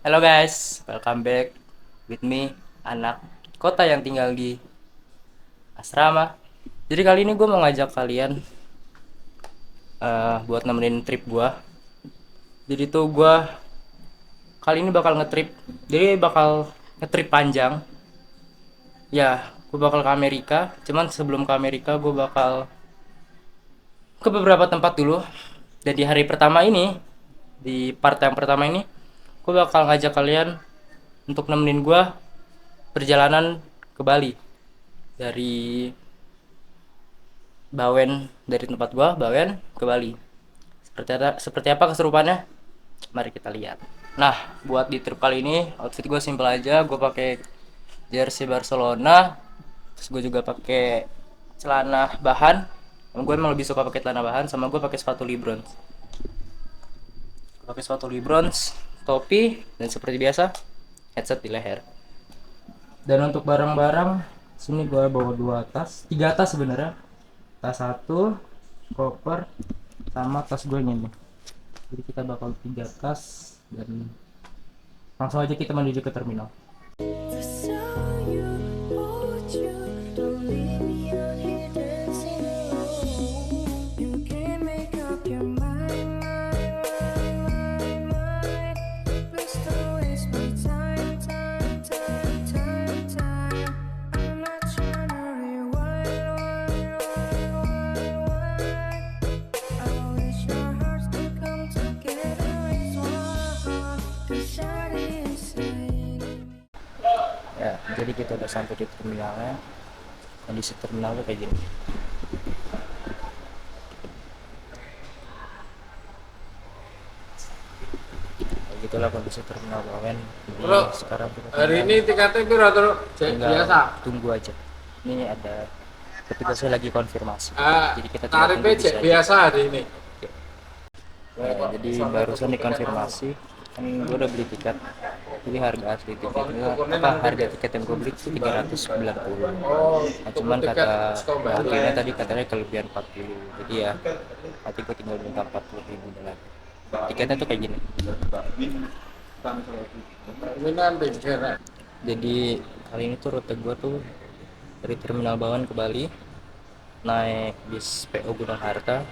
Halo guys, welcome back with me, anak kota yang tinggal di asrama. Jadi kali ini gue mau ngajak kalian buat nemenin trip gue. Jadi tuh gue kali ini bakal ngetrip. Jadi bakal ngetrip panjang. Ya, gue bakal ke Amerika. Cuman sebelum ke Amerika gue bakal ke beberapa tempat dulu. Dan di hari pertama ini, di part yang pertama ini, gue bakal ngajak kalian untuk nemenin gue perjalanan ke Bali dari dari tempat gua Bawen ke Bali. Seperti apa keserupannya? Mari kita lihat. Nah, buat di trip kali ini outfit gue simple aja. Gue pakai jersey Barcelona, terus gue juga pakai celana bahan. Gue emang lebih suka pakai celana bahan, sama gue pakai sepatu Librons. Pakai sepatu Librons, topi, dan seperti biasa headset di leher. Dan untuk barang-barang, sini gue bawa tiga tas sebenarnya. Tas satu, koper, sama tas gue ini. Jadi kita bakal tiga tas dan langsung aja kita menuju ke terminal. Ya, jadi kita udah sampai di terminalnya. Kondisi terminal tuh kayak gini. Gitulah kondisi terminal Bawen. Bro, Sekarang kita hari ini tiketnya berapa tuh? tinggal Biasa. tunggu aja. Ini ada petugasnya lagi konfirmasi. Ah, Jadi kita tinggal tarifnya tunggu bisa aja. biasa hari ini. Ya, jadi barusan dikonfirmasi kan gue udah beli tiket. Jadi harga asli tiketnya harga tiket yang gue beli itu 390. Oh, Nah, cuman tiket kata Stokbalik. wakilnya tadi katanya kelebihan 40. Jadi ya nanti gue tinggal minta 40.000 lagi. Tiketnya tuh kayak gini. Ini nanti kira. Jadi kali ini tuh rute gue tuh dari Terminal Bawen ke Bali naik bis PO Gunung Harta.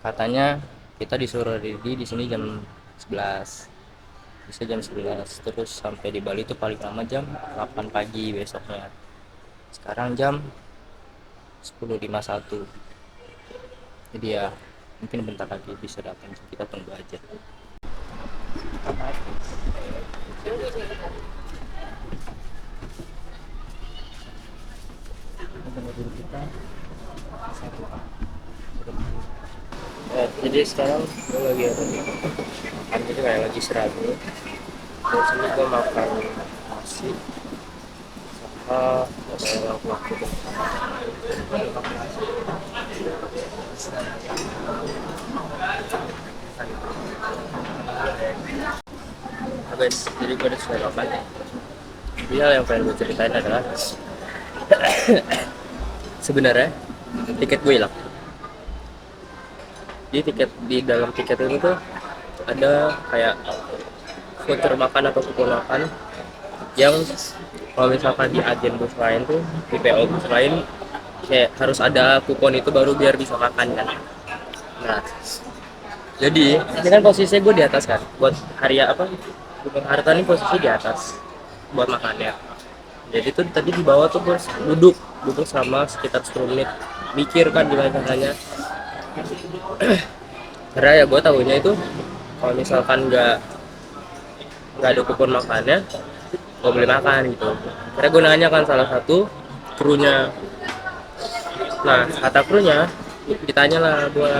Katanya kita disuruh ready di sini jam 11. Bisa jam 11 terus sampai di Bali itu paling lama jam 8 pagi besoknya. Sekarang jam 10.51. Jadi ya mungkin bentar lagi bisa datang, kita tunggu aja. Mobil kita satu. Ya, jadi sekarang gue lagi ada di kan, jadi kayak lagi istirahat. Terus ini gue makan nasi sama waktu nah, guys, jadi gue udah selesai makan. Jadi hal yang pengen gue ceritain adalah sebenarnya tiket gue hilang. Jadi di dalam tiket itu tuh ada kayak voucher makan atau kupon makan yang kalau misalkan di agen bus lain tuh, di PO bus lain kayak harus ada kupon itu baru biar bisa makan kan. Nah, jadi ini kan posisinya gue di atas kan, buat hari apa Gunung Harta ini posisi di atas buat makannya. Jadi tuh tadi di bawah tuh gue duduk sama sekitar 10 menit mikir kan gimana caranya. Karena ya gue tahunya itu kalau misalkan nggak ada kupon makannya nggak boleh makan gitu. Karena gue nanya kan salah satu krunya. Nah kata krunya ditanya lah gue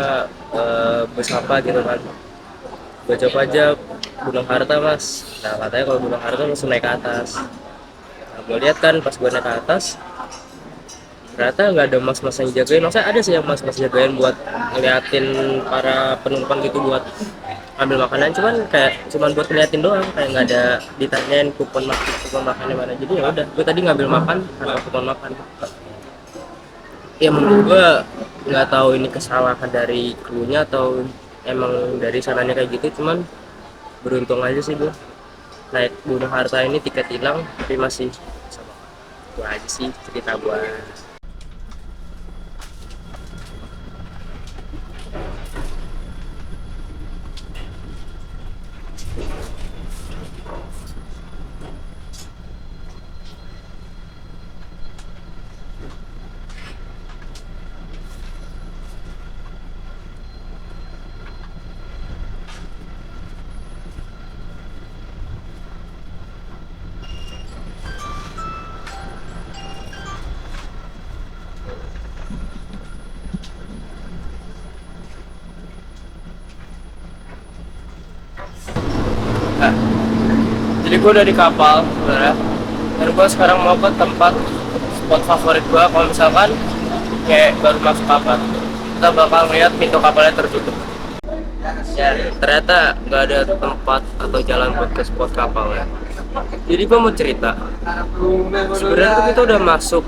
bus apa gitu kan. Gue jawab aja Gunung Harta mas. Nah katanya kalau Gunung Harta langsung naik ke atas. Nah gue lihat kan pas gue naik ke atas ternyata nggak ada mas-mas yang jagain. Maksudnya ada sih yang mas-mas jagain buat ngeliatin para penumpang gitu buat ambil makanan, cuman buat ngeliatin doang, kayak nggak ada ditanyain kupon makannya mana. Jadi ya udah, gue tadi ngambil makan karena kupon makan. Ya menurut gue nggak tahu ini kesalahan dari krunya atau emang dari sananya kayak gitu, cuman beruntung aja sih gue naik gunung harta ini tiket hilang tapi masih sama. Gue aja sih cerita gue. Nah, jadi gue udah di kapal sebenarnya dan gue sekarang mau ke tempat spot favorit gue. Kalau misalkan kayak baru masuk kapal kita bakal ngeliat pintu kapalnya tertutup ya, ternyata nggak ada tempat atau jalan buat ke spot kapal ya. Jadi gue mau cerita, sebenarnya tuh kita udah masuk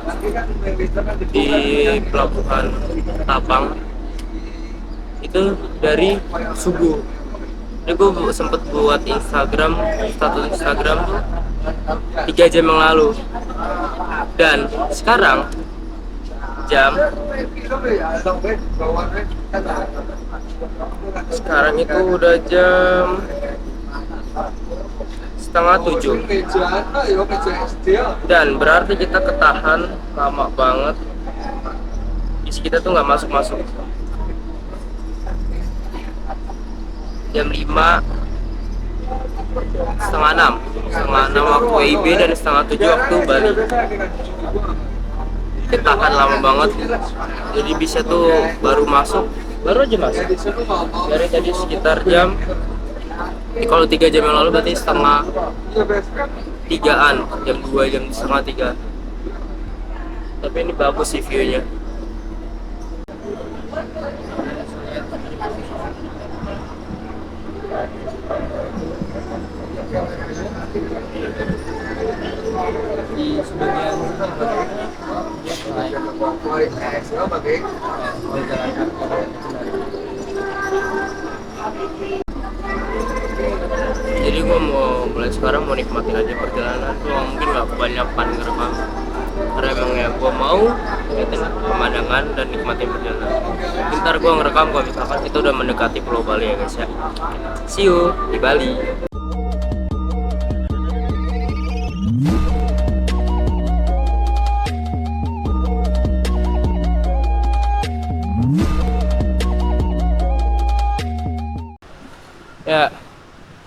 di pelabuhan Tapang itu dari subuh. Jadi gue sempet buat status Instagram tuh 3 jam yang lalu, dan sekarang itu udah jam setengah 7 dan berarti kita ketahan lama banget. Isi kita tuh nggak masuk jam 5, setengah 6 waktu WIB dan setengah 7 waktu Bali. Kita tahan lama banget, jadi bisa tuh baru aja masuk dari tadi sekitar kalau 3 jam yang lalu berarti setengah 3-an, jam 2, jam setengah 3. Tapi ini bagus sih view-nya. Di sebagian jadi gue mau mulai sekarang mau nikmatin aja perjalanan. Gue mungkin nggak kebanyakan ngerekam karena emang ya gue mau ngeliatin pemandangan dan nikmatin perjalanan. Ntar gue ngerekam kalau misalkan kita udah mendekati Pulau Bali ya guys ya. See you di Bali. Ya,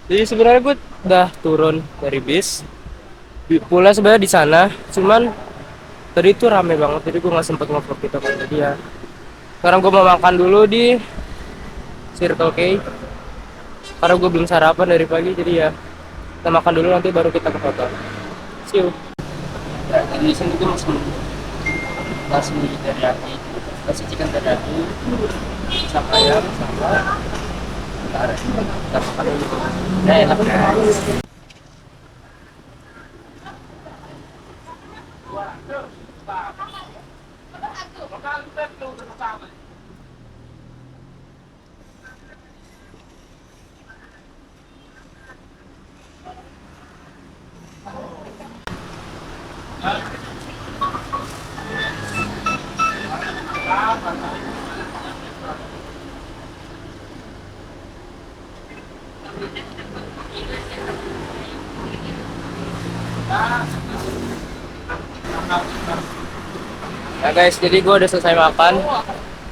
jadi sebenarnya gue udah turun dari bis. Pula sebenarnya di sana, cuman tadi tuh rame banget, jadi gue nggak sempet nge-vlog gitu kan. Jadi ya, sekarang gue mau makan dulu di Circle K karena gue belum sarapan dari pagi. Jadi ya, kita makan dulu nanti baru kita ke hotel. See you. Ya, jadi di sini gue nasi teriyaki, nasi chicken teriyaki, sama ayam, sama kita makan dulu. Nah, enak guys. Ya guys, jadi gue udah selesai makan.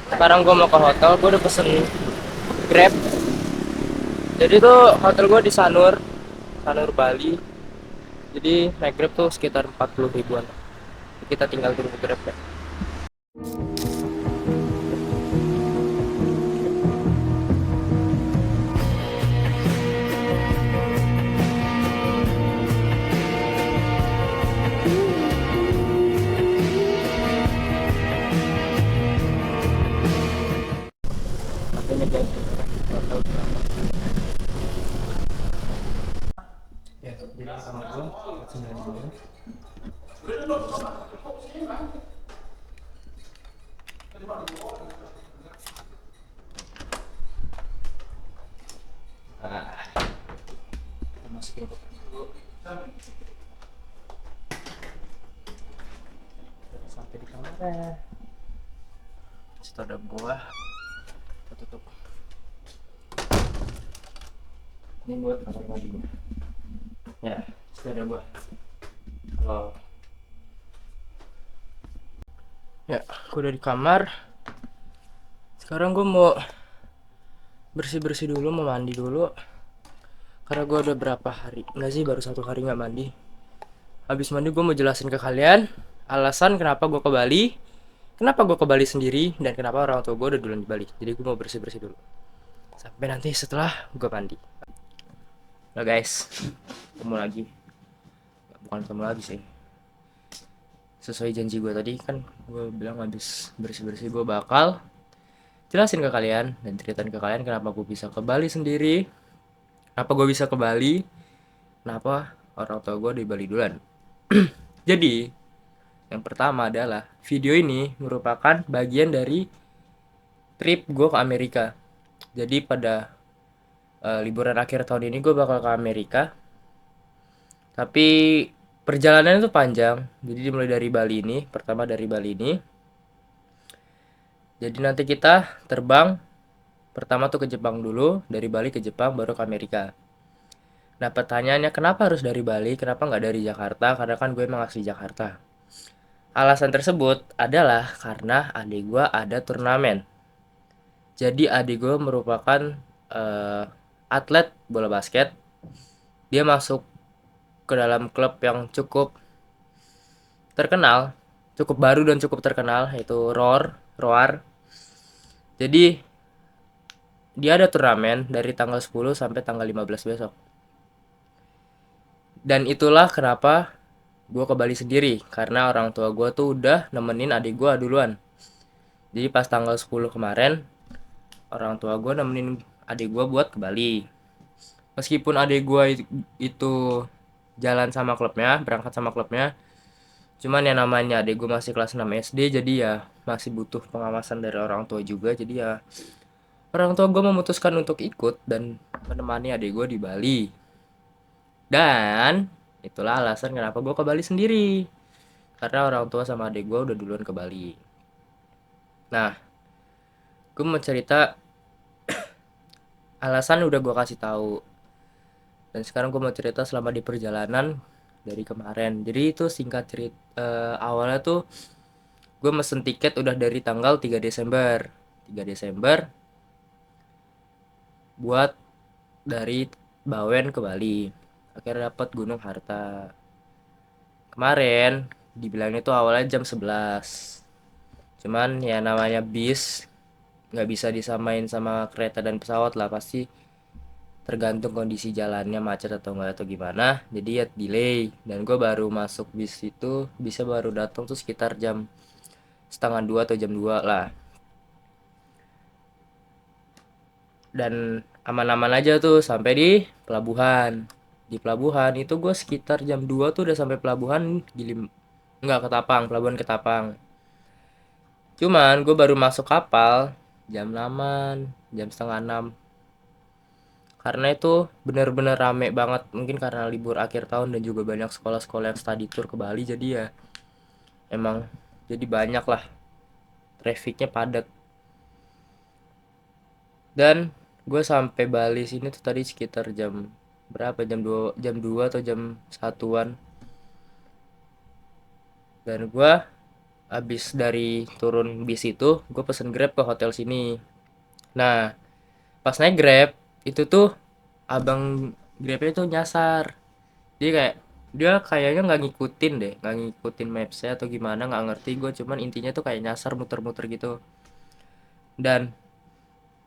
Sekarang gue mau ke hotel. Gue udah pesen Grab. Jadi tuh hotel gue di Sanur Bali. Jadi naik Grab tuh sekitar 40 ribuan. Kita tinggal tunggu Grab ya. Ya, jadi sama gue 9 Nah, Udah sampai di kamar. Situ ada gua. Kita tutup. Ini buat kamar mandi gua. Ya, situ ada gua. Halo. Ya, gua udah di kamar. Sekarang gua mau bersih-bersih dulu, mau mandi dulu. Karena gua udah berapa hari, nggak sih, baru 1 hari nggak mandi. Habis mandi gue mau jelasin ke kalian alasan kenapa gue ke Bali, kenapa gue ke Bali sendiri, dan kenapa orang tua gue udah duluan di Bali. Jadi gue mau bersih-bersih dulu. Sampai nanti setelah gue mandi. Nah guys, ketemu lagi. Bukan ketemu lagi sih. Sesuai janji gue tadi kan, gue bilang habis bersih-bersih gue bakal jelasin ke kalian dan ceritain ke kalian kenapa gue bisa ke Bali sendiri, kenapa gue bisa ke Bali, kenapa orang tua gue di Bali duluan. Jadi, yang pertama adalah video ini merupakan bagian dari trip gue ke Amerika. Jadi pada liburan akhir tahun ini gue bakal ke Amerika. Tapi perjalanannya tuh panjang. Jadi dimulai dari Bali ini, pertama dari Bali ini. Jadi nanti kita terbang pertama tuh ke Jepang dulu, dari Bali ke Jepang baru ke Amerika. Nah pertanyaannya kenapa harus dari Bali, kenapa nggak dari Jakarta? Karena kan gue emang asli Jakarta. Alasan tersebut adalah karena adik gue ada turnamen. Jadi adik gue merupakan atlet bola basket. Dia masuk ke dalam klub yang cukup terkenal, cukup baru dan cukup terkenal, yaitu Roar. Jadi dia ada turnamen dari tanggal 10 sampai tanggal 15 besok. Dan itulah kenapa gue ke Bali sendiri, karena orang tua gue tuh udah nemenin adik gue duluan. Jadi pas tanggal 10 kemarin, orang tua gue nemenin adik gue buat ke Bali. Meskipun adik gue itu jalan sama klubnya, berangkat sama klubnya, cuman ya namanya adik gue masih kelas 6 SD, jadi ya masih butuh pengawasan dari orang tua juga. Jadi ya orang tua gue memutuskan untuk ikut dan menemani adik gue di Bali. Dan itulah alasan kenapa gue ke Bali sendiri, karena orang tua sama adik gue udah duluan ke Bali. Nah, gue mau cerita alasan udah gue kasih tahu. Dan sekarang gue mau cerita selama di perjalanan dari kemarin. Jadi itu singkat cerita, awalnya tuh gue mesen tiket udah dari tanggal 3 Desember. 3 Desember buat dari Bawen ke Bali. Akhirnya dapat Gunung Harta. Kemarin dibilangnya tuh awalnya jam 11. Cuman ya namanya bis nggak bisa disamain sama kereta dan pesawat lah, pasti tergantung kondisi jalannya macet atau enggak atau gimana, jadi ya delay. Dan gue baru masuk bis itu bisa baru datang tuh sekitar jam setengah 2 atau jam 2 lah. Dan aman-aman aja tuh sampai di pelabuhan. Di pelabuhan itu gue sekitar jam 2 tuh udah sampai pelabuhan Gilim, enggak, Ketapang, pelabuhan Ketapang. Cuman gue baru masuk kapal jam 6, jam setengah 6. Karena itu bener-bener rame banget, mungkin karena libur akhir tahun dan juga banyak sekolah-sekolah yang study tour ke Bali, jadi ya emang jadi banyak lah, trafficnya padat. Dan gue sampai Bali sini tuh tadi sekitar jam berapa, jam 2 atau jam 1-an. Dan gue habis dari turun bis itu gue pesen Grab ke hotel sini. Nah pas naik Grab itu tuh abang Grabnya tuh nyasar. Dia kayak, dia kayaknya nggak ngikutin deh, nggak ngikutin mapsnya atau gimana, nggak ngerti gue. Cuman intinya tuh kayak nyasar, muter-muter gitu. Dan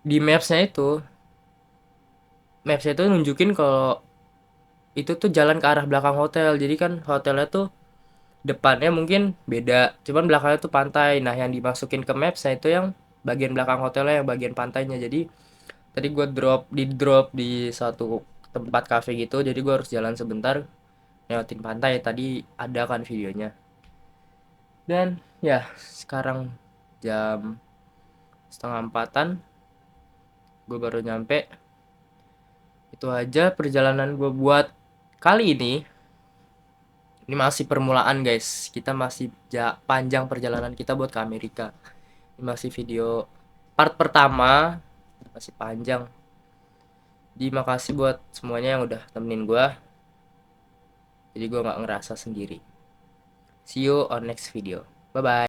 di mapsnya itu nunjukin kalau itu tuh jalan ke arah belakang hotel. Jadi kan hotelnya tuh depannya mungkin beda, cuman belakangnya tuh pantai. Nah yang dimasukin ke mapsnya itu yang bagian belakang hotelnya, yang bagian pantainya. Jadi tadi gue drop di satu tempat cafe gitu, jadi gue harus jalan sebentar lewatin pantai. Tadi ada kan videonya. Dan ya sekarang jam setengah 4-an gue baru nyampe. Itu aja perjalanan gue buat kali ini masih permulaan guys. Kita masih panjang perjalanan kita buat ke Amerika. Ini masih video part pertama, masih panjang. Jadi makasih buat semuanya yang udah temenin gua. Jadi gua nggak ngerasa sendiri. See you on next video. Bye bye.